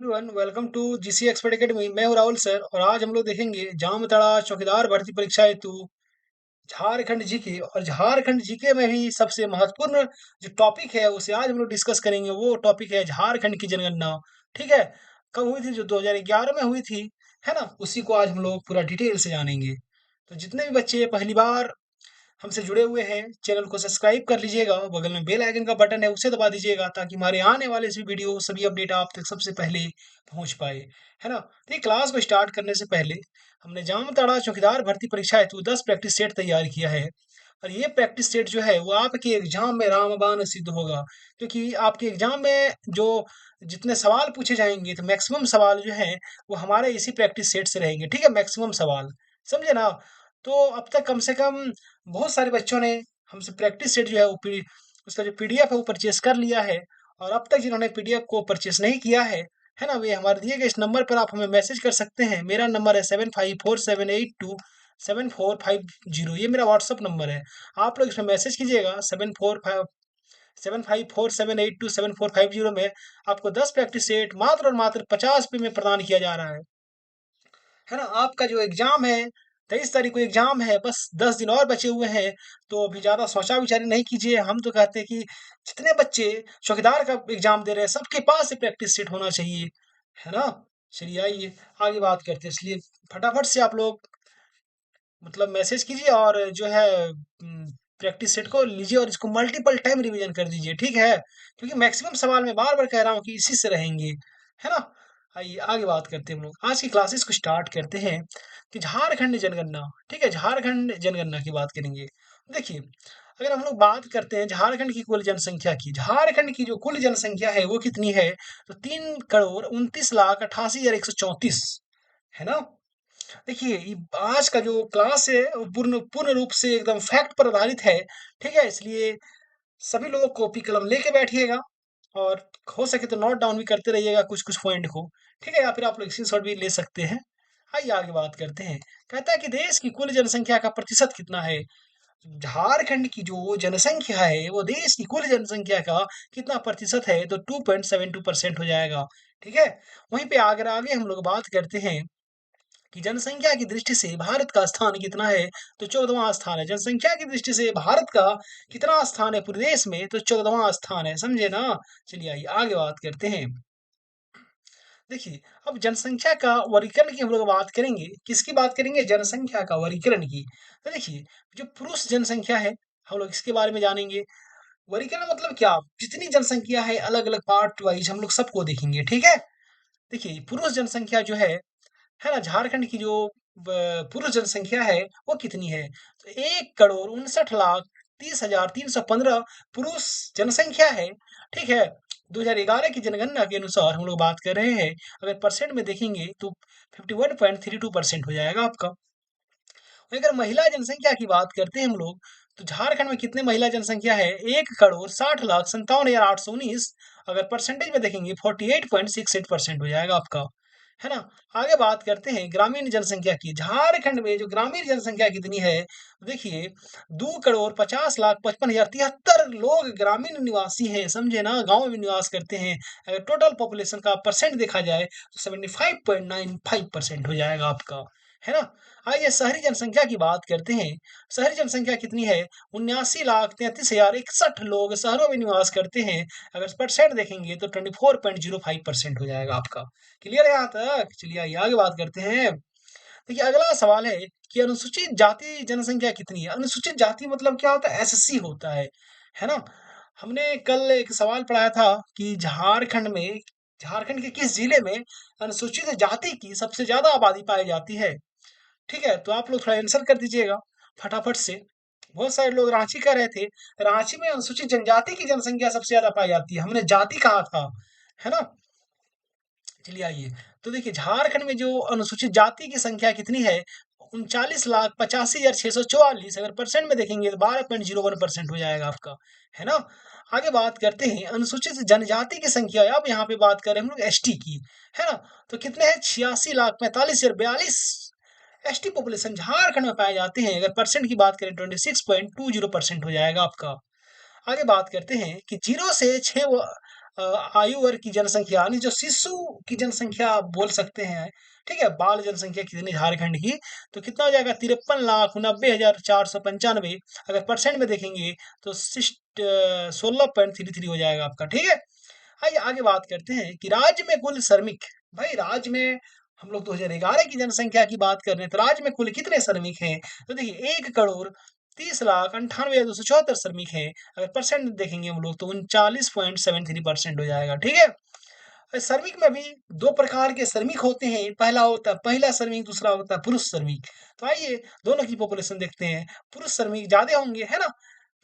Everyone welcome to GC expert academy. मैं हूं Rahul sir और आज हम लोग देखेंगे जामताड़ा चौकीदार भर्ती परीक्षा हेतु झारखंड जीके। और झारखंड जीके में भी सबसे महत्वपूर्ण जो टॉपिक है उसे आज हम लोग डिस्कस करेंगे। वो टॉपिक है झारखंड की जनगणना। ठीक है, कब हुई थी? जो 2011 में हुई थी, है ना। उसी को आज हम लोग पूरा डिटेल से जानेंगे। तो जितने भी बच्चे पहली बार हमसे जुड़े हुए हैं, चैनल को सब्सक्राइब कर लीजिएगा। बगल में बेल आइकन का बटन है, उसे दबा दीजिएगा ताकि हमारे आने वाले सभी वीडियो सभी अपडेट आप तक सबसे पहले पहुंच पाए, है ना। तो ये क्लास को स्टार्ट करने से पहले हमने जामताड़ा चौकीदार भर्ती परीक्षा हेतु 10 प्रैक्टिस सेट तैयार किया है। और ये प्रैक्टिस सेट जो है वो आपके एग्जाम में रामबाण सिद्ध होगा, क्योंकि आपके एग्जाम में जो जितने सवाल पूछे जाएंगे तो मैक्सिमम सवाल जो है वो हमारे इसी प्रैक्टिस सेट से रहेंगे। ठीक है, मैक्सिमम सवाल, समझे ना। तो अब तक कम से कम बहुत सारे बच्चों ने हमसे प्रैक्टिस सेट जो है वो उसका जो पीडीएफ है वो परचेज कर लिया है। और अब तक जिन्होंने पीडीएफ को परचेज नहीं किया है ना, वे हमारे दिए गए इस नंबर पर आप हमें मैसेज कर सकते हैं। मेरा नंबर है 7547827450। ये मेरा व्हाट्सअप नंबर है। आप लोग इसमें मैसेज कीजिएगा 7447827450 में। आपको 10 प्रैक्टिस सेट मात्र और मात्र 50 रुपये में प्रदान किया जा रहा है ना। आपका जो एग्जाम है 23 तारीख को एग्जाम है, बस 10 दिन और बचे हुए हैं। तो अभी ज्यादा सोचा विचारी नहीं कीजिए। हम तो कहते हैं कि जितने बच्चे चौकीदार का एग्जाम दे रहे हैं सबके पास प्रैक्टिस सेट होना चाहिए, है ना। चलिए आइए आगे बात करते हैं। इसलिए फटाफट से आप लोग मतलब मैसेज कीजिए और जो है प्रैक्टिस सेट को लीजिए और इसको मल्टीपल टाइम रिवीजन कर दीजिए, ठीक है। क्योंकि मैक्सिमम सवाल मैं बार बार कह रहा हूँ कि इसी से रहेंगे, है ना। आइए आगे बात करते हैं। हम लोग आज की क्लासेस को स्टार्ट करते हैं कि झारखंड जनगणना। ठीक है, झारखंड जनगणना की बात करेंगे। देखिए, अगर हम लोग बात करते हैं झारखंड की कुल जनसंख्या की, झारखंड की जो कुल जनसंख्या है वो कितनी है? तो 3,29,88,134, है ना। देखिए, आज का जो क्लास है वो पूर्ण पूर्ण रूप से एकदम फैक्ट पर आधारित है। ठीक है, इसलिए सभी लोग कॉपी कलम लेके बैठिएगा और हो सके तो नोट डाउन भी करते रहिएगा कुछ कुछ पॉइंट को। ठीक है, या फिर आप लोग स्क्रीनशॉट भी ले सकते हैं। आइए आगे बात करते हैं। कहता है कि देश की कुल जनसंख्या का प्रतिशत कितना है। झारखंड की जो जनसंख्या है वो देश की कुल जनसंख्या का कितना प्रतिशत है? तो 2.72% हो जाएगा। ठीक है, वहीं पे अगर आगे हम लोग बात करते हैं कि जनसंख्या की दृष्टि से भारत का स्थान कितना है, तो 14वां स्थान है। जनसंख्या की दृष्टि से भारत का कितना स्थान है पूरे देश में? तो 14वां स्थान है, समझे ना। चलिए आइए आगे बात करते हैं। देखिए, अब जनसंख्या का वर्गीकरण की हम लोग बात करेंगे। किसकी बात करेंगे? जनसंख्या का वर्गीकरण की। तो देखिए, जो पुरुष जनसंख्या है हम लोग इसके बारे में जानेंगे। वर्गीकरण मतलब क्या? जितनी जनसंख्या है अलग अलग पार्ट वाइज हम लोग सबको देखेंगे, ठीक है। देखिए, पुरुष जनसंख्या जो है ना, झारखंड की जो पुरुष जनसंख्या है वो कितनी है? तो 1,59,30,315 पुरुष जनसंख्या है। ठीक है, 2011 की जनगणना के अनुसार हम लोग बात कर रहे हैं। अगर परसेंट में देखेंगे तो 51.32% हो जाएगा आपका। अगर महिला जनसंख्या की बात करते हैं हम लोग, तो झारखंड में कितने महिला जनसंख्या है? 1,60,57,819। अगर परसेंटेज में देखेंगे 48.68% हो जाएगा आपका, है ना। आगे बात करते हैं ग्रामीण जनसंख्या की। झारखंड में जो ग्रामीण जनसंख्या कितनी है? देखिए, 2,50,55,073 लोग ग्रामीण निवासी हैं, समझे ना, गांव में निवास करते हैं। अगर टोटल पॉपुलेशन का परसेंट देखा जाए तो 75.95% हो जाएगा आपका, है ना। आइए शहरी जनसंख्या की बात करते हैं। शहरी जनसंख्या कितनी है? 79,33,061 लोग शहरों में निवास करते हैं। अगर परसेंट देखेंगे तो 24.05% हो जाएगा आपका। क्लियर है यहाँ तक? चलिए आइए आगे बात करते हैं। देखिए, अगला सवाल है कि अनुसूचित जाति जनसंख्या कितनी है। अनुसूचित जाति मतलब क्या होता है? एससी होता है ना। हमने कल एक सवाल पढ़ाया था कि झारखंड के किस जिले में अनुसूचित जाति की सबसे ज्यादा आबादी पाई जाती है। ठीक है, तो आप लोग थोड़ा आंसर कर दीजिएगा फटाफट से। बहुत सारे लोग रांची कह रहे थे। रांची में अनुसूचित जनजाति की जनसंख्या सबसे ज्यादा पाई जाती है, हमने जाति कहा था, है ना। चलिए आइए, तो देखिए झारखंड में जो अनुसूचित जाति की संख्या कितनी है? 39,85,644। अगर परसेंट में देखेंगे तो 12.01% हो जाएगा आपका, है ना। आगे बात करते हैं अनुसूचित जनजाति की संख्या। अब यहाँ पे बात करें हम लोग एसटी की, है ना। तो कितने हैं? 86,45,042 एसटी पॉपुलेशन झारखंड में पाए जाते हैं। अगर परसेंट की बात करें 26.20% हो जाएगा आपका। आगे बात करते हैं कि 0 से 6 आयु वर्ग की जनसंख्या यानी जो शिशु की जनसंख्या बोल सकते हैं, ठीक है, बाल जनसंख्या कितनी झारखंड की, तो कितना हो जाएगा 53,90,495। अगर परसेंट में देखेंगे तो 16.33 हो जाएगा आपका, ठीक है। आइए आगे बात करते हैं कि राज्य में कुल श्रमिक, भाई राज्य में हम लोग 2011 की जनसंख्या की बात कर रहे हैं, तो राज्य में कुल कितने श्रमिक हैं? तो देखिए 1,30,98,274 श्रमिक हैं। अगर परसेंट देखेंगे हम लोग तो 39.73% हो जाएगा, ठीक है। श्रमिक में भी दो प्रकार के श्रमिक होते हैं, पहला होता है महिला श्रमिक, दूसरा होता है पुरुष श्रमिक। तो आइए दोनों की पॉपुलेशन देखते हैं। पुरुष श्रमिक ज्यादा होंगे, है ना?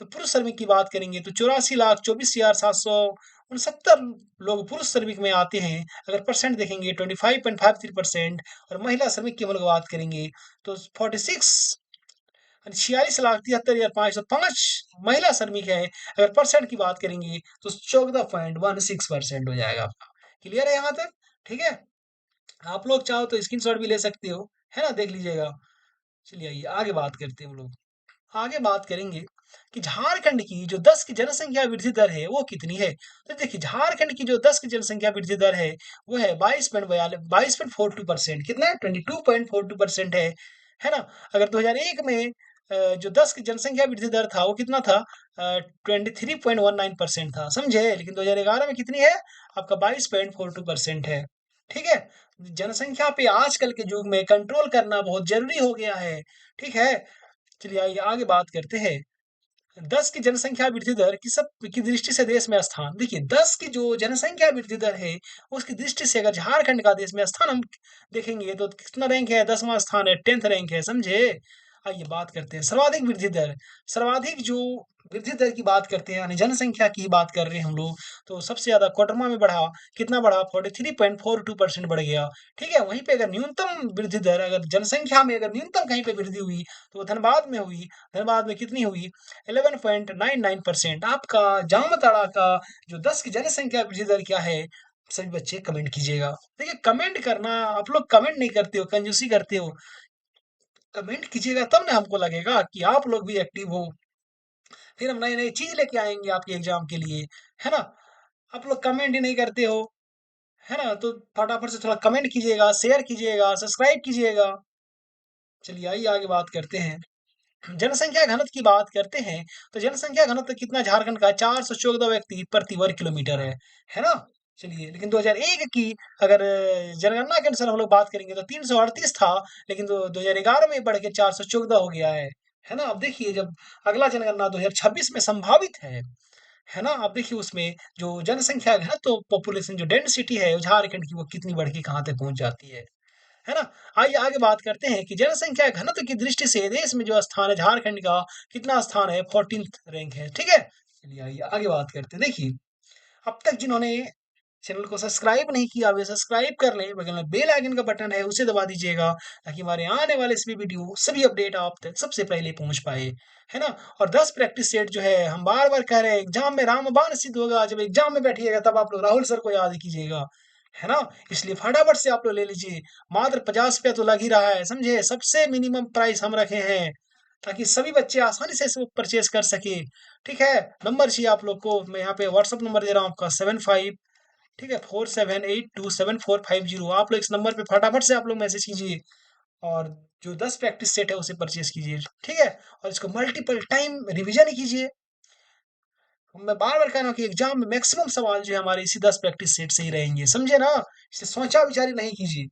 तो पुरुष श्रमिक की बात करेंगे तो 84,24,769 लोग पुरुष श्रमिक में आते हैं। अगर परसेंट देखेंगे 25.53%। और महिला श्रमिक की हम लोग बात करेंगे तो 46,46,73,505 महिला श्रमिक है। अगर परसेंट की बात करेंगे तो 14.16% हो जाएगा आपका। क्लियर है यहाँ तक? ठीक है। आप लोग चाहो तो स्क्रीनशॉट भी ले सकते हो, है ना, देख लीजिएगा। चलिए आइए आगे बात करते हैं हम लोग। आगे बात करेंगे कि झारखंड की जो 10 की जनसंख्या वृद्धि दर है वो कितनी है। तो देखिए झारखंड की जो 10 की जनसंख्या वृद्धि दर है वो है 22.42%। कितना है? 22.42% है ना। अगर 2001 में जो 10 की जनसंख्या वृद्धि दर था वो कितना था? 23.19% था, समझे। लेकिन 2011 में कितनी है? आपका 22.42% है, ठीक है। जनसंख्या पे आजकल के युग में कंट्रोल करना बहुत जरूरी हो गया है, ठीक है। चलिए आइए आगे बात करते हैं। 10 की जनसंख्या वृद्धि दर की सब की दृष्टि से देश में स्थान, देखिए 10 की जो जनसंख्या वृद्धि दर है उसकी दृष्टि से अगर झारखंड का देश में स्थान हम देखेंगे तो कितना रैंक है? 10वां स्थान है, 10th रैंक है, समझे। आइए बात करते हैं सर्वाधिक वृद्धि दर। सर्वाधिक जो वृद्धि दर की बात करते हैं यानी जनसंख्या की बात कर रहे हैं हम लोग, तो सबसे ज्यादा कोडरमा में बढ़ा। कितना बढ़ा? 43.42% बढ़ गया, ठीक है। वहीं पे अगर न्यूनतम वृद्धि दर, अगर जनसंख्या में अगर न्यूनतम कहीं पे वृद्धि हुई तो वो धनबाद में हुई। धनबाद में कितनी हुई? 11.99%। आपका जामताड़ा का जो 10 की जनसंख्या वृद्धि दर क्या है? सभी बच्चे कमेंट कीजिएगा। देखिए कमेंट करना, आप लोग कमेंट नहीं करते हो, कंजूसी करते हो। कमेंट कीजिएगा तब ना हमको लगेगा कि आप लोग भी एक्टिव हो। फिर हम नई नई चीज लेके आएंगे आपके एग्जाम के लिए, है ना। आप लोग कमेंट ही नहीं करते हो, है ना। तो फटाफट से थोड़ा कमेंट कीजिएगा, शेयर कीजिएगा, सब्सक्राइब कीजिएगा। चलिए आइए आगे बात करते हैं। जनसंख्या घनत्व की बात करते हैं तो जनसंख्या घनत्व कितना झारखंड का? 414 व्यक्ति प्रति वर्ग किलोमीटर है ना। चलिए लेकिन 2001 की अगर जनगणना के अनुसार हम लोग बात करेंगे तो 338 था, लेकिन 2011 में बढ़ के 414 हो गया है ना। अब देखिए जब अगला जनगणना 2026 में संभावित है ना। अब देखिए उसमें जो जनसंख्या घनत्व तो पॉपुलेशन जो डेंसिटी है झारखंड की वो कितनी बढ़ के कहाँ तक पहुंच जाती है ना। आइए आगे बात करते हैं कि जनसंख्या घनत्व की दृष्टि से देश में जो स्थान है झारखंड का, कितना स्थान है? 14th रैंक है, ठीक है। चलिए आइए आगे बात करते हैं। देखिए अब तक जिन्होंने चैनल को सब्सक्राइब नहीं किया वे सब्सक्राइब कर लें, बगल में बेल आइकन का बटन है उसे दबा दीजिएगा ताकि हमारे आने वाले सभी वीडियो सभी अपडेट आप तक सबसे पहले पहुंच पाए, है ना। और 10 प्रैक्टिस सेट जो है हम बार बार कह रहे हैं एग्जाम में रामबाण सिद्ध होगा। जब एग्जाम में बैठिएगा तब आप लोग राहुल सर को याद कीजिएगा, है ना। इसलिए फटाफट से आप लोग ले लीजिए। मात्र 50 रुपया तो लग ही रहा है, समझे। सबसे मिनिमम प्राइस हम रखे हैं ताकि सभी बच्चे आसानी से इसको परचेज कर सके, ठीक है। नंबर चाहिए आप लोग को, मैं यहाँ पे व्हाट्सअप नंबर दे रहा हूँ आपका 75, ठीक है, 47827450। आप लोग इस नंबर पे फटाफट से आप लोग मैसेज कीजिए और जो 10 प्रैक्टिस सेट है उसे परचेज कीजिए, ठीक है। और इसको मल्टीपल टाइम रिवीजन कीजिए। मैं बार बार कह रहा हूँ कि एग्जाम में मैक्सिमम सवाल जो है हमारे इसी 10 प्रैक्टिस सेट से ही रहेंगे, समझे ना। इसे सोचा विचारी नहीं कीजिए।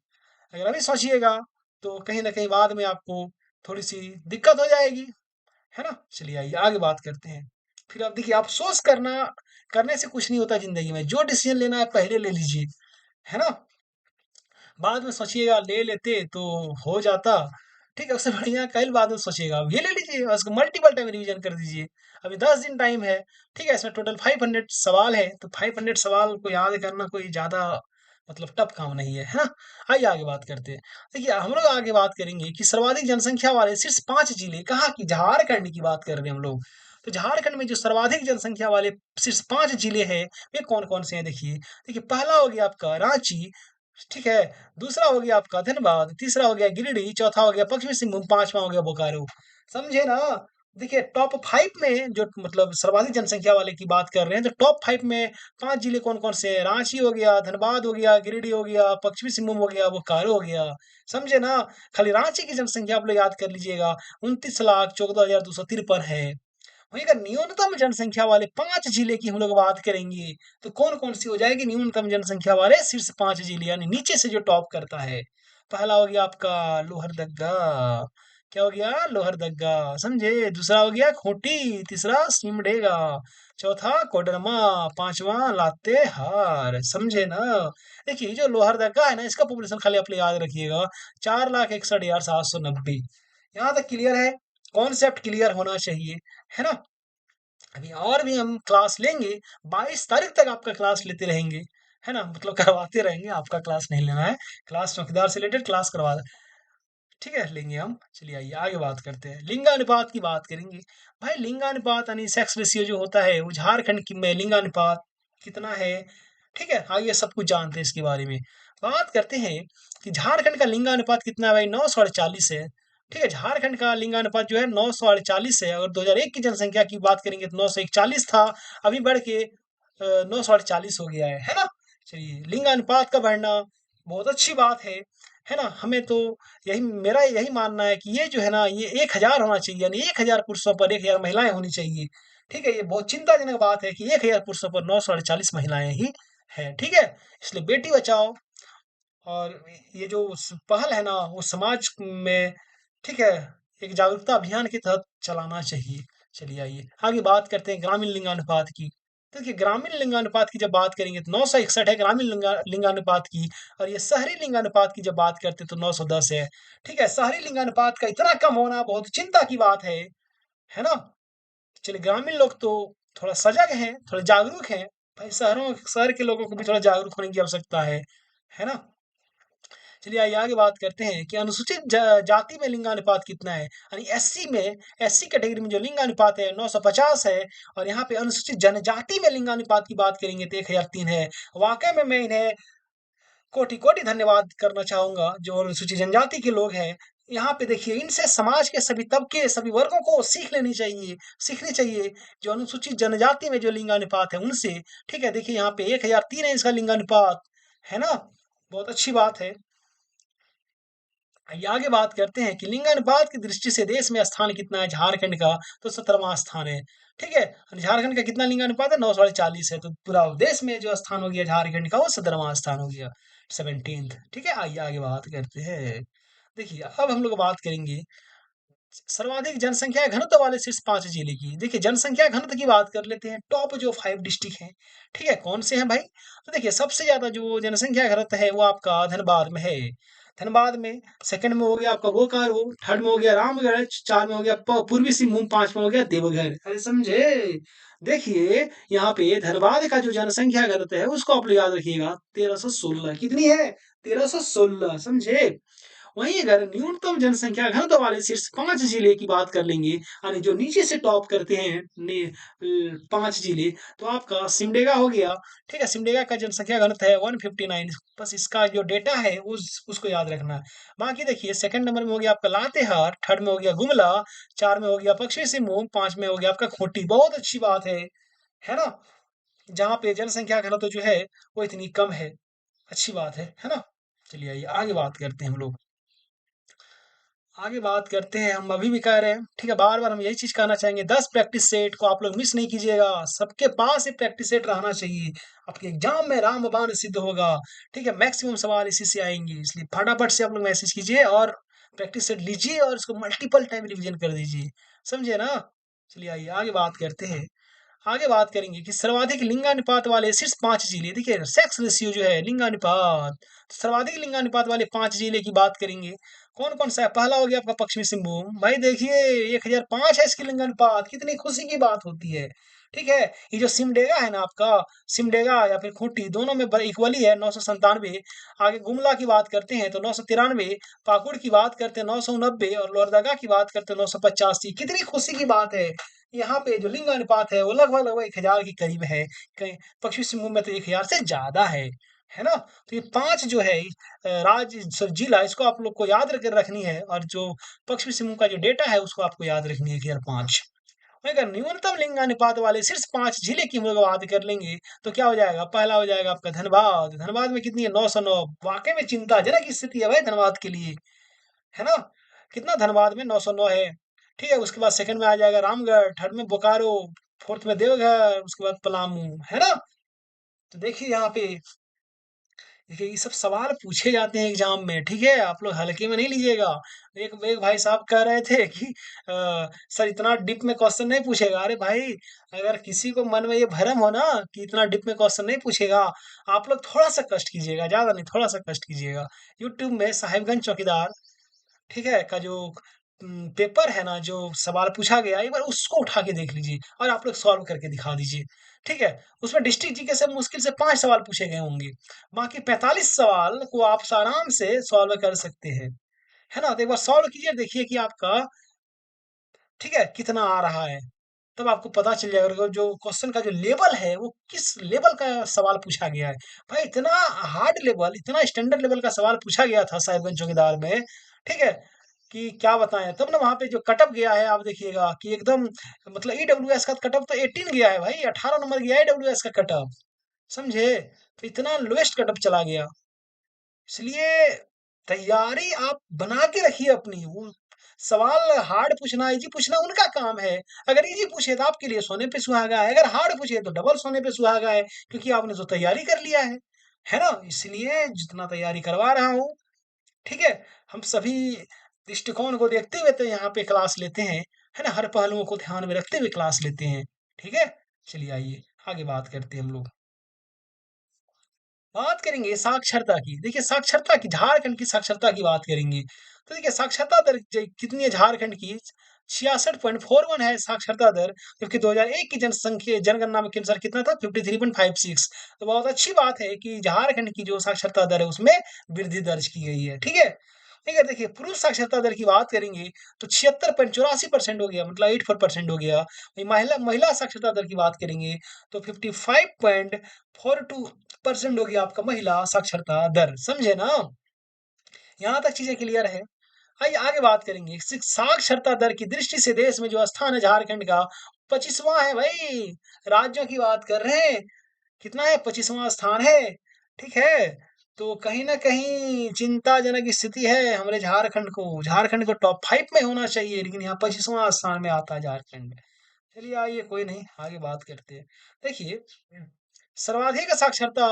अगर अभी सोचिएगा तो कहीं ना कहीं बाद में आपको थोड़ी सी दिक्कत हो जाएगी, है ना। चलिए आइए आगे बात करते हैं। फिर आप देखिए अफसोस करने से कुछ नहीं होता जिंदगी में। जो डिसीजन लेना है पहले ले लीजिए, है ना। बाद में सोचिएगा ले लेते तो हो जाता, ठीक है। उससे बढ़िया कल बाद में सोचिएगा, अब ये ले लीजिए और उसको मल्टीपल टाइम रिवीजन कर दीजिए। अभी 10 दिन टाइम है, ठीक है। इसमें टोटल 500 सवाल है, तो 500 सवाल को याद करना कोई ज्यादा मतलब टफ काम नहीं है ना। आइए आगे बात करते हैं। देखिए हम लोग आगे बात करेंगे कि सर्वाधिक जनसंख्या वाले शीर्ष 5 जिले, कहाँ की? झारखंड की बात कर रहे हैं हम लोग। तो झारखंड में जो सर्वाधिक जनसंख्या वाले शीर्ष 5 जिले हैं वे कौन कौन से हैं? देखिए देखिए पहला हो गया आपका रांची, ठीक है। दूसरा हो गया आपका धनबाद, तीसरा हो गया गिरिडीह, चौथा हो गया पश्चिमी सिंहभूम, पांचवा हो गया बोकारो, समझे ना। देखिए टॉप 5 में जो मतलब सर्वाधिक जनसंख्या वाले की बात कर रहे हैं, तो टॉप 5 में 5 जिले कौन-कौन से हैं? रांची हो गया, धनबाद हो गया, गिरिडीह हो गया, पश्चिमी सिंहभूम हो गया, बोकारो हो गया। समझे ना? खाली रांची की जनसंख्या आप लोग याद कर लीजिएगा, 29,14,253 है। वहीं अगर न्यूनतम जनसंख्या वाले 5 जिले की हम लोग बात करेंगे, तो कौन-कौन सी हो जाएगी न्यूनतम जनसंख्या वाले शीर्ष 5 जिले यानी नीचे से जो टॉप करता है। पहला हो गया आपका लोहरदग्गा, क्या हो गया? लोहरदग्गा, समझे? दूसरा हो गया खूंटी, तीसरा सिमडेगा, चौथा कोडरमा, पाँचवाँ लातेहार, समझे ना? देखिए ये जो लोहरदग्गा है ना, इसका पॉपुलेशन खाली आप लोग याद रखिएगा 4,61,790। यहाँ तक क्लियर है? कॉन्सेप्ट क्लियर होना चाहिए, है ना? अभी और भी हम क्लास लेंगे, 22 तारीख तक आपका क्लास लेते रहेंगे, है ना? मतलब करवाते रहेंगे, आपका क्लास नहीं लेना है। क्लास चौकीदार से रिलेटेड क्लास करवा ठीक है, लेंगे हम। चलिए आइए आगे बात करते हैं। लिंगानुपात की बात करेंगे। भाई लिंगानुपात यानी सेक्स रेशियो जो होता है, वो झारखंड की में लिंगानुपात कितना है? ठीक है, आइए सब कुछ जानते हैं इसके बारे में। बात करते हैं कि झारखंड का लिंगानुपात कितना है भाई? 948 है। ठीक है, झारखंड का लिंगानुपात जो है 948 है। अगर 2001 की जनसंख्या की बात करेंगे तो 941 था, अभी बढ़ के 948 हो गया है ना? चलिए लिंगानुपात का बढ़ना बहुत अच्छी बात है ना? हमें तो यही मेरा यही मानना है कि ये जो है ना, ये 1000 होना चाहिए, यानी 1000 पुरुषों पर 1000 महिलाएँ होनी चाहिए। ठीक है? ये बहुत चिंताजनक बात है कि 1000 पुरुषों पर 948 महिलाएँ ही हैं। ठीक है? इसलिए बेटी बचाओ और ये जो पहल है ना, वो समाज में ठीक है, एक जागरूकता अभियान के तहत चलाना चाहिए। चलिए आइए, आगे बात करते हैं ग्रामीण लिंगानुपात की। तो देखिए ग्रामीण लिंगानुपात की जब बात करेंगे तो 961 है ग्रामीण लिंगानुपात की, और ये शहरी लिंगानुपात की जब बात करते हैं तो 910 है। ठीक है, शहरी लिंगानुपात का इतना कम होना बहुत चिंता की बात है ना? चलिए ग्रामीण लोग तो थोड़ा सजग हैं, थोड़े जागरूक हैं। भाई शहर के लोगों को भी थोड़ा जागरूक होने की आवश्यकता है ना? चलिए आइए आगे बात करते हैं कि अनुसूचित जाति में लिंगानुपात कितना है। यानी एससी में, एससी कैटेगरी में जो लिंगानुपात है 950 है, और यहाँ पे अनुसूचित जनजाति में लिंगानुपात की बात करेंगे तो 1003 है। वाकई में मैं इन्हें कोटि कोटि धन्यवाद करना चाहूंगा, जो अनुसूचित जनजाति के लोग हैं। यहाँ पे देखिए इनसे समाज के सभी तबके, सभी वर्गों को सीखनी चाहिए। जो अनुसूचित जनजाति में जो लिंगानुपात है उनसे। ठीक है, देखिए यहाँ पे 1003 है इसका लिंगानुपात, है ना? बहुत अच्छी बात है। आइए आगे बात करते हैं कि लिंगानुपात की दृष्टि से देश में स्थान कितना है झारखंड का? तो 17वां स्थान है। ठीक है, झारखंड का कितना लिंगानुपात है? 940 है। तो पूरा देश में जो स्थान हो गया झारखंड का, वो 17वां स्थान हो गया, 17th। ठीक है, आइए आगे बात करते हैं। देखिए अब हम लोग बात करेंगे सर्वाधिक जनसंख्या घनत्व वाले शीर्ष 5 जिले की। देखिए जनसंख्या घनत्व की बात कर लेते हैं, टॉप जो 5 डिस्ट्रिक्ट हैं। ठीक है, कौन से हैं भाई? तो देखिए सबसे ज्यादा जो जनसंख्या घनत्व है वो आपका धनबाद में है। धनबाद में सेकंड में हो गया आपका बोकारो, थर्ड में हो गया रामगढ़, चार में हो गया पूर्वी सिंहभूम, पांच में हो गया देवघर। अरे समझे? देखिए यहाँ पे धनबाद का जो जनसंख्या घनत्व है उसको आप लोग याद रखिएगा, 1316। कितनी है? 1316, समझे? वहीं अगर न्यूनतम जनसंख्या घनत्व वाले शीर्ष 5 जिले की बात कर लेंगे, यानी जो नीचे से टॉप करते हैं 5 जिले, तो आपका सिमडेगा हो गया। ठीक है, सिमडेगा का जनसंख्या घनत्व है 159। बस इसका जो डेटा है उसको याद रखना है। बाकी देखिए सेकंड नंबर में हो गया आपका लातेहार, थर्ड में हो गया गुमला, चार में हो गया पश्चिमी सिंहभूम, पांच में हो गया आपका खूंटी। बहुत अच्छी बात है ना? जहाँ पे जनसंख्या घनत्व जो है वो इतनी कम है। अच्छी बात है ना? चलिए आइए आगे बात करते हैं हम लोग। आगे बात करते हैं, हम अभी भी कह रहे हैं, ठीक है, बार-बार हम यही चीज़ कहना चाहेंगे, 10 प्रैक्टिस सेट को आप लोग मिस नहीं कीजिएगा। सबके पास ये प्रैक्टिस सेट रहना चाहिए। आपके एग्ज़ाम में रामबाण सिद्ध होगा। ठीक है, मैक्सिमम सवाल इसी से आएँगे, इसलिए फटाफट से आप लोग मैसेज कीजिए और प्रैक्टिस सेट लीजिए और इसको मल्टीपल टाइम रिवीजन कर दीजिए। समझे ना? चलिए आइए आगे बात करते हैं। आगे बात करेंगे कि सर्वाधिक लिंगानुपात वाले शीर्ष 5 जिले। देखिए सेक्स रेशियो जो है लिंगानुपात, तो सर्वाधिक लिंगानुपात वाले 5 जिले की बात करेंगे। कौन-कौन सा है? पहला हो गया आपका पश्चिमी सिंहभूम। भाई देखिए 1005 है इसकी लिंगानुपात, कितनी खुशी की बात होती है। ठीक है? ये जो सिमडेगा है ना आपका, सिमडेगा या फिर खूंटी दोनों में ब इक्वली है 997। आगे गुमला की बात करते हैं तो 993, पाकुड़ की बात करते हैं 990, और लोहरदगा की बात करते हैं 985। कितनी खुशी की बात है। यहाँ पे जो लिंगानुपात है वो लगभग लगभग 1000 के करीब है। कहीं पश्चिमी सिंहभूम में तो 1000 से ज़्यादा है ना? तो ये 5 जो है राज्य जिला इसको आप लोग को याद करके रखनी है और जो पश्चिमी सिंहभूम का जो डेटा है उसको आपको याद रखनी है कि यार 5। वहीं अगर न्यूनतम लिंगानुपात वाले सिर्फ 5 जिले की हम लोग बात कर लेंगे तो क्या हो जाएगा? पहला हो जाएगा आपका धनबाद। धनबाद में कितनी है? 909। वाक़ई में चिंताजनक स्थिति है भाई धनबाद के लिए, है ना? कितना धनबाद में 909 है। ठीक है, उसके बाद सेकंड में आ जाएगा रामगढ़, थर्ड में बोकारो, फोर्थ में देवघर, उसके बाद पलामू, है ना? तो देखिए यहाँ पे देखिए ये सब सवाल पूछे जाते हैं एग्जाम में, ठीक है? आप लोग हल्के में नहीं लीजिएगा। एक एक भाई साहब कह रहे थे कि सर इतना डीप में क्वेश्चन नहीं पूछेगा। अरे भाई, अगर किसी को मन में ये भ्रम हो ना कि इतना डीप में क्वेश्चन नहीं पूछेगा, आप लोग थोड़ा-सा कष्ट कीजिएगा, ज़्यादा नहीं, थोड़ा-सा कष्ट कीजिएगा। यूट्यूब में साहिबगंज चौकीदार, ठीक है, का जो पेपर है ना, जो सवाल पूछा गया, एक बार उसको उठा के देख लीजिए और आप लोग सॉल्व करके दिखा दीजिए, ठीक है? उसमें डिस्ट्रिक्ट जीके से मुश्किल से 5 सवाल पूछे गए होंगे, बाकी 45 सवाल को आप आराम से सॉल्व कर सकते हैं, है ना? तो एक बार सॉल्व कीजिए, देखिए कि आपका, ठीक है, कितना आ रहा है। तब आपको पता चल जाएगा कि जो क्वेश्चन का जो लेवल है, वो किस लेवल का सवाल पूछा गया है। भाई इतना हार्ड लेवल, इतना स्टैंडर्ड लेवल का सवाल पूछा गया था साहिबगंज चौकीदार में, ठीक है? कि क्या बताएँ? तब ना वहाँ पे जो कट ऑफ गया है आप देखिएगा कि एकदम मतलब ईडब्ल्यूएस का कट ऑफ तो 18 गया है भाई, 18 नंबर गया है ईडब्ल्यूएस का कट ऑफ, समझे? तो इतना लोएस्ट कट ऑफ चला गया। इसलिए तैयारी आप बना के रखिए अपनी। वो सवाल हार्ड पूछना, इजी पूछना उनका काम है। अगर इजी पूछे तो आपके लिए सोने पे सुहागा है, अगर हार्ड पूछे तो डबल सोने पे सुहागा है, क्योंकि आपने तो तैयारी कर लिया है ना? इसलिए जितना तैयारी करवा रहा हूँ, ठीक है? हम सभी दृष्टिकोण को देखते हुए तो यहाँ पे क्लास लेते हैं, है ना? हर पहलुओं को ध्यान में रखते हुए क्लास लेते हैं, ठीक है? चलिए आइए आगे बात करते हैं हम लोग। बात करेंगे साक्षरता की। देखिए साक्षरता की, झारखंड की साक्षरता की बात करेंगे। तो देखिए साक्षरता दर कितनी है झारखंड की? 66.41 है साक्षरता दर, जबकि 2001 की जनसंख्या जनगणना में के अनुसार कितना था? 53.56। तो बहुत अच्छी बात है कि झारखंड की जो साक्षरता दर है उसमें वृद्धि दर्ज की गई है, ठीक है? ठीक है, देखिए पुरुष साक्षरता दर की बात करेंगे तो 76.84% हो गया, मतलब 84% हो गया। वहीं महिला महिला साक्षरता दर की बात करेंगे तो 55.42% हो गया आपका महिला साक्षरता दर, समझे ना? यहाँ तक चीजें क्लियर है। आइए आगे बात करेंगे। साक्षरता दर की दृष्टि से देश में जो स्थान है झारखंड का 25वां है भाई। राज्यों की बात कर रहे हैं, कितना है? 25वां स्थान है, ठीक है? तो कहीं न कहीं चिंताजनक स्थिति है हमारे झारखंड को। झारखंड को टॉप 5 में होना चाहिए, लेकिन यहाँ 25वां स्थान में आता है झारखंड। चलिए आइए कोई नहीं, आगे बात करते हैं। देखिए सर्वाधिक साक्षरता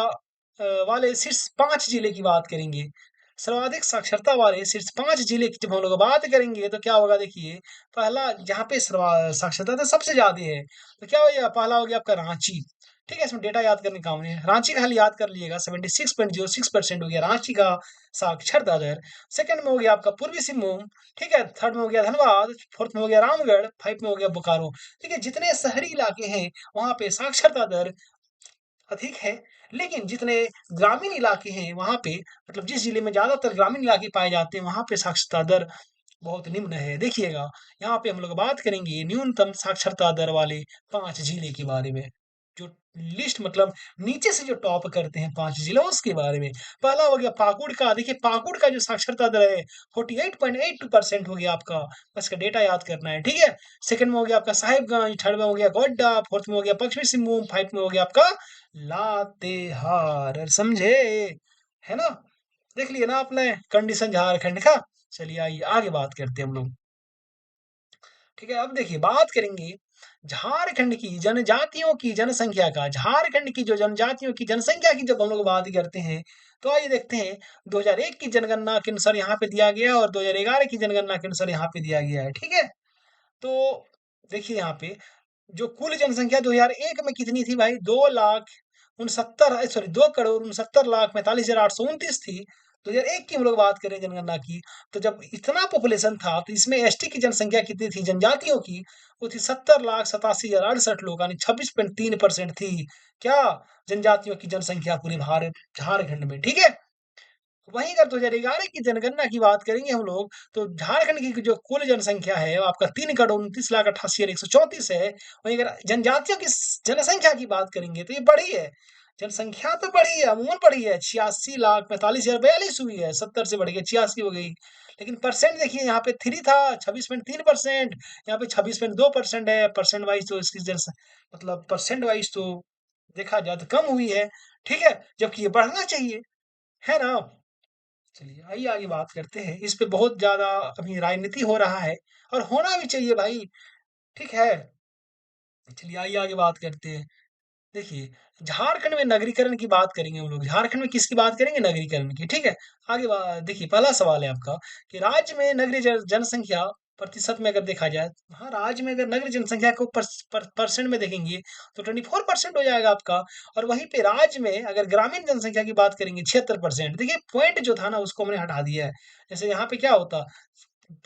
वाले शीर्ष 5 जिले की बात करेंगे। सर्वाधिक साक्षरता वाले शीर्ष 5 जिले की जब हम लोग बात करेंगे तो क्या होगा? देखिए पहला जहाँ पे साक्षरता तो सबसे ज़्यादा है, तो क्या हो गया? पहला हो गया आपका रांची, ठीक है? इसमें डेटा याद करने का काम नहीं है। रांची का खाली याद कर लीजिएगा, 76.06% हो गया रांची का साक्षरता दर। सेकंड में हो गया आपका पूर्वी सिंहभूम, ठीक है? थर्ड में हो गया धनबाद, फोर्थ में हो गया रामगढ़, 5 में हो गया बोकारो। ठीक है? जितने शहरी इलाके हैं वहाँ पे साक्षरता दर अधिक है, लेकिन जितने ग्रामीण इलाके हैं वहाँ पे, मतलब जिस जिले में ज़्यादातर ग्रामीण इलाके पाए जाते हैं वहाँ पे साक्षरता दर बहुत निम्न है। देखिएगा यहाँ पे हम लोग बात करेंगे न्यूनतम साक्षरता दर वाले 5 जिले के बारे में। जो लिस्ट मतलब नीचे से जो टॉप करते हैं 5 जिले उसके बारे में। पहला हो गया पाकुड़ का। देखिए पाकुड़ का जो साक्षरता दर है 48.82% हो गया आपका। बस का डेटा याद करना है, ठीक है? सेकंड में हो गया आपका साहिबगंज, थर्ड में हो गया गोड्डा, फोर्थ में हो गया पश्चिमी सिंहभूम, 5 में हो गया आपका लातेहार, समझे? है ना? देख लिया ना आपने कंडीशन झारखंड का। चलिए आइए आगे बात करते हैं हम लोग। ठीक है, अब देखिए बात करेंगे झारखंड की जनजातियों की जनसंख्या का। झारखंड की जो जनजातियों की जनसंख्या की जब हम लोग बात करते हैं तो आइए देखते हैं 2001 की जनगणना के अनुसार यहाँ पे दिया गया है और 2011 की जनगणना के अनुसार यहाँ पे दिया गया है, ठीक है? तो देखिए यहाँ पे जो कुल जनसंख्या 2001 में कितनी थी भाई? 2,69,62,69,45,829 थी। 2001 की हम लोग बात करें जनगणना की, तो जब इतना पॉपुलेशन था तो इसमें एसटी की जनसंख्या कितनी थी जनजातियों की? वो थी 70,87,068 लोग, यानी 26.3% थी। क्या? जनजातियों की जनसंख्या पूरे भारत झारखंड में, ठीक है? वहीं अगर 2011 की जनगणना की बात करेंगे हम लोग, तो झारखंड की जो कुल जनसंख्या है वो आपका 3,29,88,134 है। वहीं अगर जनजातियों की जनसंख्या की बात करेंगे तो ये बढ़ी है। जनसंख्या तो बढ़ी है, अमूमन बढ़ी है, 86,45,042 हुई है, 70 से बढ़ के 86 हो गई। लेकिन परसेंट देखिए यहाँ पे 3 था, 26.3%, यहाँ पे 26.2% है। परसेंट वाइज़ तो इसकी जनस मतलब परसेंट वाइज़ तो देखा जाए तो कम हुई है, ठीक है? जबकि ये बढ़ना चाहिए, है ना? चलिए आइए आगे बात करते हैं। इस पे बहुत ज़्यादा अभी राजनीति हो रहा है और होना भी चाहिए भाई, ठीक है? चलिए आइए आगे बात करते हैं। देखिए, झारखंड में नगरीकरण की बात करेंगे हम लोग। झारखंड में किसकी बात करेंगे? नगरीकरण की, ठीक है? आगे देखिए पहला सवाल है आपका कि राज्य में नगरीय जनसंख्या प्रतिशत में अगर देखा जाए, हाँ, राज्य में अगर नगरीय जनसंख्या को परसेंट में देखेंगे तो 24% हो जाएगा आपका। और वहीं पे राज्य में अगर ग्रामीण जनसंख्या की बात करेंगे 76%। देखिए पॉइंट जो था ना उसको हमने हटा दिया है। जैसे यहाँ पे क्या होता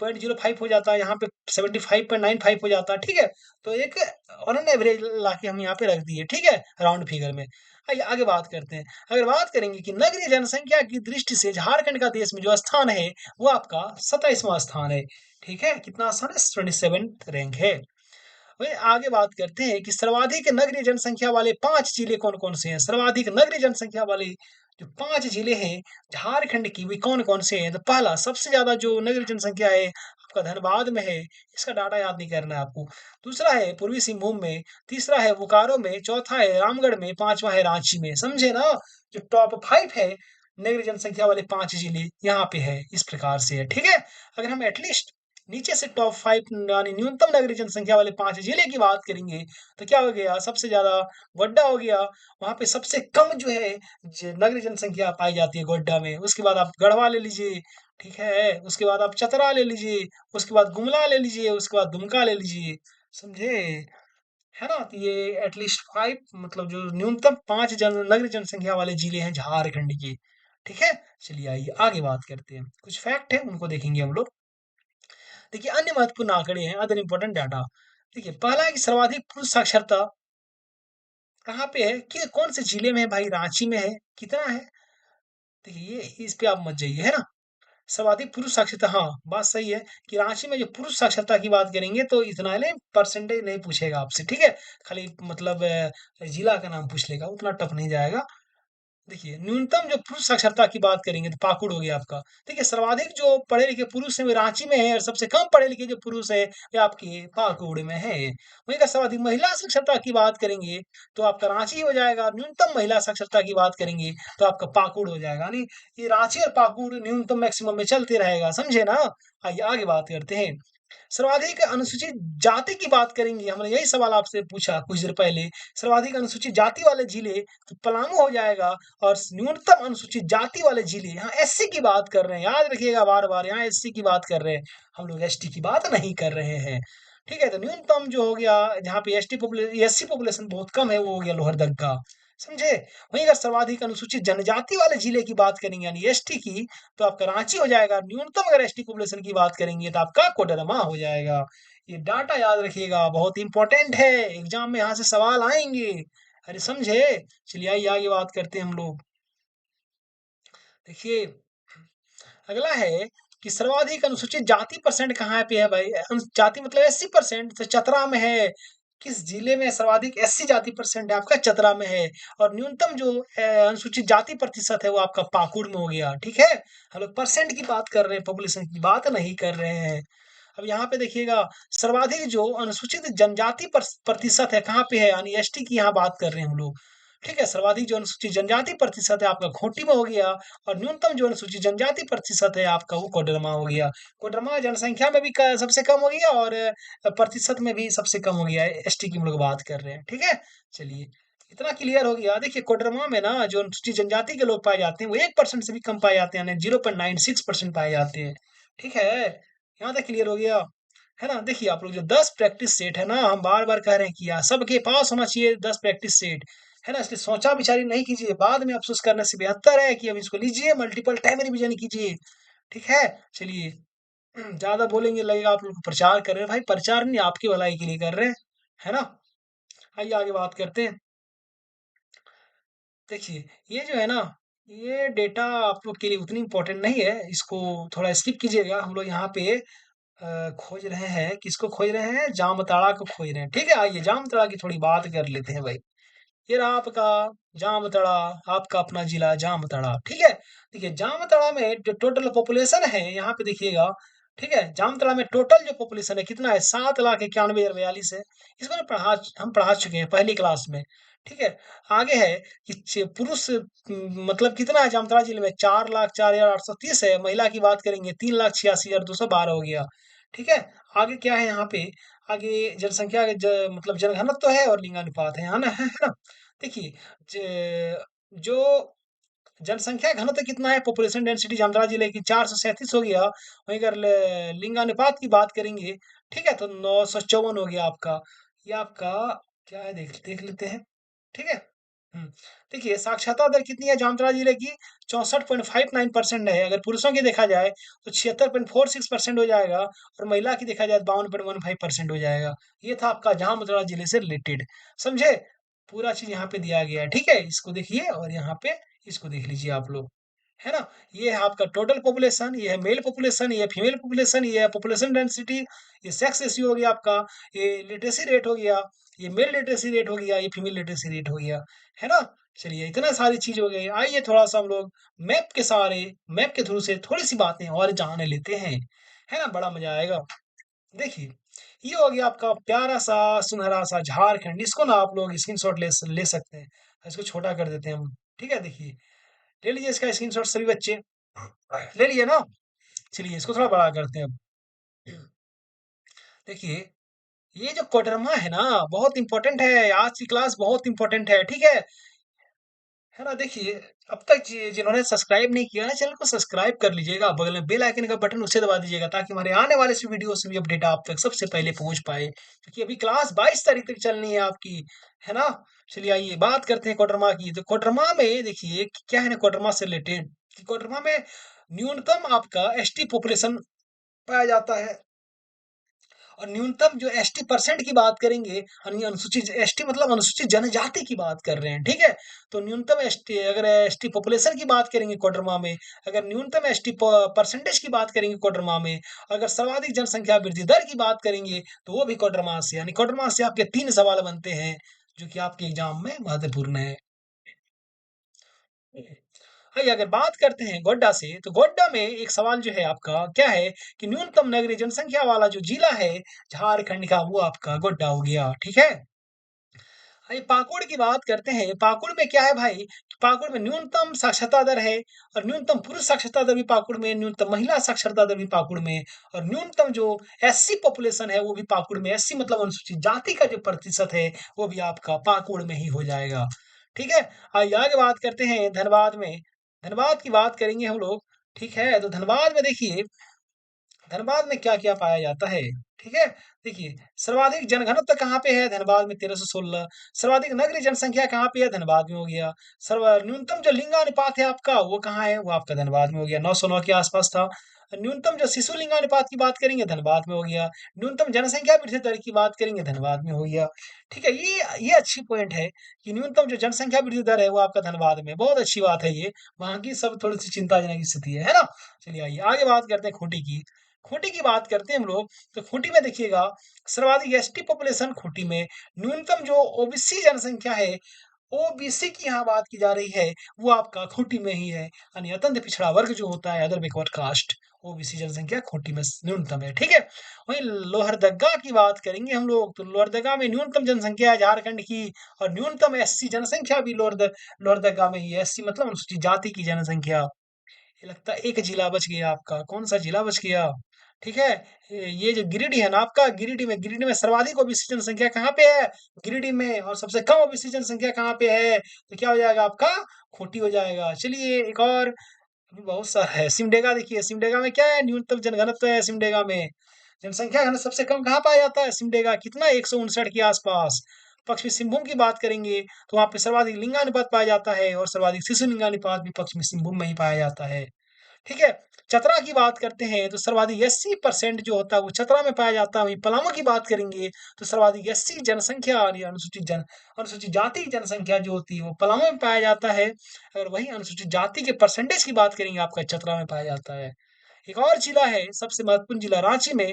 0.05 हो जाता है, यहाँ पे 75.95 हो जाता है, ठीक है? तो एक ऑन एन एवरेज लाके हम यहाँ पे रख दिए, ठीक है? राउंड फिगर में। आइए आगे बात करते हैं। अगर बात करेंगे कि नगरीय जनसंख्या की दृष्टि से झारखंड का देश में जो स्थान है, वो आपका 27वाँ स्थान है, ठीक है? कितना स्थान है? 27th रैंक है। वहीं आगे बात करते हैं कि सर्वाधिक नगरीय जनसंख्या वाले 5 जिले कौन-कौन से हैं? सर्वाधिक नगरीय जनसंख्या वाले जो 5 जिले हैं झारखंड की, वे कौन-कौन से हैं? तो पहला सबसे ज़्यादा जो नगरीय जनसंख्या है आपका धनबाद में है, इसका डाटा याद नहीं करना है आपको। दूसरा है पूर्वी सिंहभूम में, तीसरा है बोकारो में, चौथा है रामगढ़ में, पाँचवाँ है रांची में। समझे ना? जो टॉप 5 है नगरीय जनसंख्या वाले 5 जिले यहाँ पे है, इस प्रकार से है, ठीक है? अगर हम एटलीस्ट नीचे से टॉप 5 यानी न्यूनतम नगरीय जनसंख्या वाले 5 जिले की बात करेंगे, तो क्या हो गया? सबसे ज़्यादा गोड्डा हो गया, वहाँ पे सबसे कम जो है नगरीय जनसंख्या पाई जाती है गोड्डा में। उसके बाद आप गढ़वा ले लीजिए, ठीक है? उसके बाद आप चतरा ले लीजिए, उसके बाद गुमला ले लीजिए, उसके बाद दुमका ले लीजिए, समझे? है ना? तो ये एटलीस्ट 5 मतलब जो न्यूनतम 5 नगरीय जनसंख्या वाले जिले हैं झारखंड के, ठीक है? चलिए आइए आगे बात करते हैं। कुछ फैक्ट है उनको देखेंगे हम लोग। देखिए अन्य महत्वपूर्ण आंकड़े हैं, अदर इम्पोर्टेंट डाटा। देखिए पहला है कि सर्वाधिक पुरुष साक्षरता कहाँ पे है? कि कौन से जिले में है भाई? रांची में है। कितना है? देखिए ये इस पे आप मत जाइए, है ना? सर्वाधिक पुरुष साक्षरता, हाँ, बात सही है कि रांची में जो पुरुष साक्षरता की बात करेंगे तो इतना नहीं, परसेंटेज नहीं पूछेगा आपसे, ठीक है? खाली मतलब जिला का नाम पूछ लेगा, उतना टफ नहीं जाएगा। देखिए, न्यूनतम जो पुरुष साक्षरता की बात करेंगे तो पाकुड़ हो गया आपका। देखिए, सर्वाधिक जो पढ़े-लिखे पुरुष हैं, वे रांची में हैं और सबसे कम पढ़े-लिखे जो पुरुष हैं, वे आपके पाकुड़ में हैं। वहीं अगर सर्वाधिक महिला साक्षरता की बात करेंगे, तो आपका रांची हो जाएगा। न्यूनतम महिला साक्षरता की बात करेंगे, तो आपका पाकुड़ हो जाएगा। यानी ये रांची और पाकुड़ न्यूनतम मैक्सिमम में चलते रहेगा, समझे ना? आइए आगे बात करते हैं। सर्वाधिक अनुसूचित जाति की बात करेंगे, हमने यही सवाल आपसे पूछा कुछ देर पहले। सर्वाधिक अनुसूचित जाति वाले जिले तो पलामू हो जाएगा और न्यूनतम अनुसूचित जाति वाले जिले, यहाँ एससी की बात कर रहे हैं, याद रखिएगा बार-बार, यहाँ एससी की बात कर रहे हैं, हम लोग एसटी की बात नहीं कर रहे हैं। ठीक है? तो न्यूनतम जो हो गया, जहाँ पे एससी पॉपुलेशन बहुत कम है, वो हो गया लोहरदग्गा, समझे? वहीं अगर सर्वाधिक अनुसूचित जनजाति वाले जिले की बात करेंगे यानी एसटी की, तो आपका रांची हो जाएगा। न्यूनतम अगर एसटी पॉपुलेशन की बात करेंगे तो आपका कोडरमा हो जाएगा। ये डाटा याद रखिएगा, बहुत इंपॉर्टेंट है, एग्जाम में यहाँ से सवाल आएंगे। अरे समझे? चलिए आइए आगे बात करते हैं हम लोग। देखिए अगला है कि सर्वाधिक अनुसूचित जाति परसेंट कहाँ पे है भाई? जाति मतलब 80%, तो चतरा में है। किस जिले में सर्वाधिक एससी जाति परसेंट है? आपका चतरा में है। और न्यूनतम जो अनुसूचित जाति प्रतिशत है वो आपका पाकुड़ में हो गया, ठीक है? हम लोग परसेंट की बात कर रहे हैं, पॉपुलेशन की बात नहीं कर रहे हैं। अब यहाँ पे देखिएगा, सर्वाधिक जो अनुसूचित जनजाति प्रतिशत है कहाँ पे है? यानी एसटी की यहाँ बात कर रहे हैं हम लोग, ठीक है? सर्वाधिक जो अनुसूचित जनजाति प्रतिशत है आपका खूंटी में हो गया और न्यूनतम जो अनुसूचित जनजाति प्रतिशत है आपका वो कोडरमा हो गया। कोडरमा जनसंख्या में भी सबसे कम हो गया और प्रतिशत में भी सबसे कम हो गया है। एसटी की हम लोग बात कर रहे हैं, ठीक है? चलिए इतना क्लियर हो गया। देखिए कोडरमा में ना जो अनुसूचित जनजाति के लोग पाए जाते हैं वो 1% से भी कम पाए जाते हैं, यानी 0.96% पाए जाते हैं, ठीक है? यहाँ तक क्लियर हो गया, है ना? देखिए आप लोग जो 10 प्रैक्टिस सेट है ना, हम बार-बार कह रहे हैं कि यार सबके पास होना चाहिए 10 प्रैक्टिस सेट, है ना? इसलिए सोचा-विचारी नहीं कीजिए, बाद में अफ़सोस करने से बेहतर है कि अब इसको लीजिए, मल्टीपल टाइम रिवीजन कीजिए, ठीक है? चलिए ज़्यादा बोलेंगे लगेगा आप लोग प्रचार कर रहे हैं, भाई प्रचार नहीं आपकी भलाई के लिए कर रहे हैं, है ना? आइए आगे बात करते हैं। देखिए, ये जो है ना, ये डेटा आप लोग के लिए उतनी इम्पोर्टेंट नहीं है, इसको थोड़ा स्किप कीजिएगा। हम लोग यहाँ पे खोज रहे हैं, किसको खोज रहे हैं? जामताड़ा को खोज रहे हैं, ठीक है? आइए जामताड़ा की थोड़ी बात कर लेते हैं भाई। ये रहा आपका जामताड़ा, आपका अपना जिला जामताड़ा, ठीक है? देखिए जामताड़ा में जो टोटल पॉपुलेशन है यहाँ पे देखिएगा, ठीक है? जामताड़ा में टोटल जो पॉपुलेशन है कितना है? 7,91,042 है। इसको ना हम पढ़ा चुके हैं पहली क्लास में, ठीक है? आगे है कि पुरुष मतलब कितना है जामताड़ा जिले में? 4,04,830 है। महिला की बात करेंगे 3,86,212 हो गया, ठीक है? आगे क्या है यहाँ पे? आगे जनसंख्या मतलब जनघनत्व तो है और लिंगानुपात है ना? देखिए ज जो जनसंख्या घनत्व कितना है, पॉपुलेशन डेंसिटी जामताड़ा जिले की 437 हो गया। वहीं अगर लिंगानुपात की बात करेंगे, ठीक है, तो 954 हो गया आपका। ये आपका क्या है, देख देख लेते हैं, ठीक है। देखिए साक्षरता दर कितनी है जामताड़ा जिले की? 64.59% है। अगर पुरुषों की देखा जाए तो 76.46% हो जाएगा, और महिला की देखा जाए तो 52.15% हो जाएगा। ये था आपका जामताड़ा जिले से रिलेटेड, समझे? पूरा चीज यहाँ पे दिया गया है, ठीक है। इसको देखिए और यहाँ पे इसको देख लीजिए आप लोग, है ना? ये है आपका टोटल पॉपुलेशन, ये है मेल पॉपुलेशन, ये है फीमेल पॉपुलेशन, ये है पॉपुलेशन डेंसिटी, ये सेक्स रेशियो हो गया आपका, ये लिटरेसी रेट हो गया, ये मेल लिटरेसी रेट हो गया, ये फीमेल लिटरेसी रेट हो गया, है ना? चलिए इतना सारी चीज हो गई। आइए थोड़ा सा हम लोग मैप के थ्रू से थोड़ी सी बातें और जान लेते हैं, है ना? बड़ा मजा आएगा। देखिए ये हो गया आपका प्यारा सा सुनहरा सा झारखंड। इसको ना आप लोग स्क्रीनशॉट ले सकते हैं। इसको छोटा कर देते हैं हम, ठीक है। देखिए ले लीजिए इसका स्क्रीनशॉट सभी बच्चे, ले लिए ना? चलिए इसको थोड़ा बड़ा करते हैं अब। देखिए ये जो कोडरमा है ना, बहुत इंपॉर्टेंट है, आज की क्लास बहुत इंपॉर्टेंट है, ठीक है। है ना? देखिए अब तक जिन्होंने सब्सक्राइब नहीं किया ना, चैनल को सब्सक्राइब कर लीजिएगा, बगल में बेल आइकन का बटन उसे दबा दीजिएगा, ताकि हमारे आने वाले से वीडियो से भी अपडेट आप तक सबसे पहले पहुंच पाए, क्योंकि अभी क्लास 22 तारीख तक चलनी है आपकी, है ना? चलिए आइए बात करते हैं कोडरमा की। तो कोडरमा में देखिए कि क्या है ना, कोडरमा से रिलेटेड कि कोडरमा में न्यूनतम आपका एसटी पॉपुलेशन पाया जाता है, और न्यूनतम जो एसटी परसेंट की बात करेंगे, यानी अनुसूचित एसटी मतलब अनुसूचित जनजाति की बात कर रहे हैं, ठीक है। तो न्यूनतम एसटी, अगर एसटी पॉपुलेशन की बात करेंगे कोडरमा में, अगर न्यूनतम एसटी परसेंटेज की बात करेंगे कोडरमा में, अगर सर्वाधिक जनसंख्या वृद्धि दर की बात करेंगे तो वो भी कोडरमा से, यानी कोडरमा से आपके 3 सवाल बनते हैं जो कि आपके एग्जाम में महत्वपूर्ण है। आइए अगर बात करते हैं गोड्डा से, तो गोड्डा में एक सवाल जो है आपका क्या है कि न्यूनतम नगरीय जनसंख्या वाला जो जिला है झारखंड का, वो आपका गोड्डा हो गया, ठीक है। आइए पाकुड़ की बात करते हैं। पाकुड़ में क्या है भाई कि पाकुड़ में न्यूनतम साक्षरता दर है, और न्यूनतम पुरुष साक्षरता दर भी पाकुड़ में, न्यूनतम महिला साक्षरता दर भी पाकुड़ में, और न्यूनतम जो एससी पॉपुलेशन है वो भी पाकुड़ में। एससी मतलब अनुसूचित जाति का जो प्रतिशत है वो भी आपका पाकुड़ में ही हो जाएगा, ठीक है। आइए आगे बात करते हैं धनबाद में। धनबाद की बात करेंगे हम लोग, ठीक है। तो धनबाद में देखिए धनबाद में क्या-क्या पाया जाता है, ठीक है? देखिए, सर्वाधिक जनघनत्व कहाँ पे है? धनबाद में 1316। सर्वाधिक नगरीय जनसंख्या कहाँ पे है? धनबाद में हो गया। न्यूनतम जो लिंगानुपात है आपका, वो कहाँ है? वो आपका धनबाद में हो गया, 909 के आसपास था। न्यूनतम जो शिशु लिंगानुपात की बात करेंगे, धनबाद में हो गया। न्यूनतम जनसंख्या वृद्धि दर की बात करेंगे, धनबाद में हो गया। ठीक है, ये अच्छी पॉइंट है कि न्यूनतम जो जनसंख्या वृद्धि दर है, वो आपका धनबाद में। बहुत अच्छी बात है ये। वहाँ की सब थोड़ी-सी चिंताजनक स्थिति है ना? चलिए आइए, आगे बात करते हैं खूंटी की। खूंटी की बात करते हैं हम लोग, तो खूंटी में देखिएगा सर्वाधिक एसटी पॉपुलेशन खूंटी में, न्यूनतम जो ओबीसी जनसंख्या है, ओबीसी की यहाँ बात की जा रही है, वो आपका खूंटी में ही है, यानी अत्यंत पिछड़ा वर्ग जो होता है, अदर बैकवर्ड कास्ट, ओबीसी जनसंख्या खूंटी में न्यूनतम है, ठीक है। वहीं लोहरदग्गा की बात करेंगे हम लोग, तो लोहरदग्गा में न्यूनतम जनसंख्या है झारखंड की, और न्यूनतम एससी जनसंख्या भी लोहरदग्गा में ही है। एससी मतलब अनुसूचित जाति की जनसंख्या। ये लगता है एक जिला बच गया आपका, कौन सा जिला बच गया? ठीक है, ये जो गिरिडीह है ना आपका, गिरिडीह में सर्वाधिक ओबीसी जनसंख्या कहाँ पे है? गिरिडीह में। और सबसे कम ओबीसी जनसंख्या कहाँ पे है? तो क्या हो जाएगा आपका? खूंटी हो जाएगा। चलिए एक और अभी बहुत सारा है। सिमडेगा देखिए, सिमडेगा में क्या है? न्यूनतम जनघनत्व है सिमडेगा में। जनसंख्या घनत्व सबसे कम कहाँ पाया जाता है? सिमडेगा। कितना? 159 के आसपास। पश्चिमी सिंहभूम की बात करेंगे तो वहां पे सर्वाधिक लिंगानुपात पाया जाता है, और सर्वाधिक शिशु लिंगानुपात भी पश्चिमी सिंहभूम में ही पाया जाता है, ठीक है। चतरा की बात करते हैं तो सर्वाधिक 80% जो होता है वो चतरा में पाया जाता है। वहीं पलामू की बात करेंगे तो सर्वाधिक 80 जनसंख्या, और ये अनुसूचित जाति की जनसंख्या जो होती है वो पलामू में पाया जाता है। अगर वही अनुसूचित जाति के परसेंटेज की बात करेंगे, आपका चतरा में पाया जाता है। एक और जिला है सबसे महत्वपूर्ण जिला, रांची में।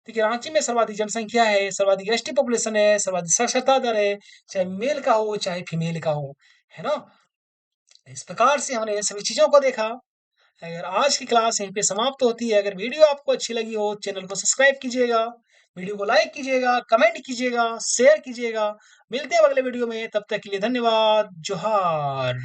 देखिए रांची में सर्वाधिक जनसंख्या है, सर्वाधिक एसटी पॉपुलेशन है, सर्वाधिक साक्षरता दर है, चाहे मेल का हो, चाहे फीमेल का हो, है ना? इस प्रकार से हमने सभी चीज़ों को देखा। अगर आज की क्लास यहीं पे समाप्त होती है, अगर वीडियो आपको अच्छी लगी हो, चैनल को सब्सक्राइब कीजिएगा, वीडियो को लाइक कीजिएगा, कमेंट कीजिएगा, शेयर कीजिएगा। मिलते हैं अगले वीडियो में, तब तक के लिए धन्यवाद। जोहार।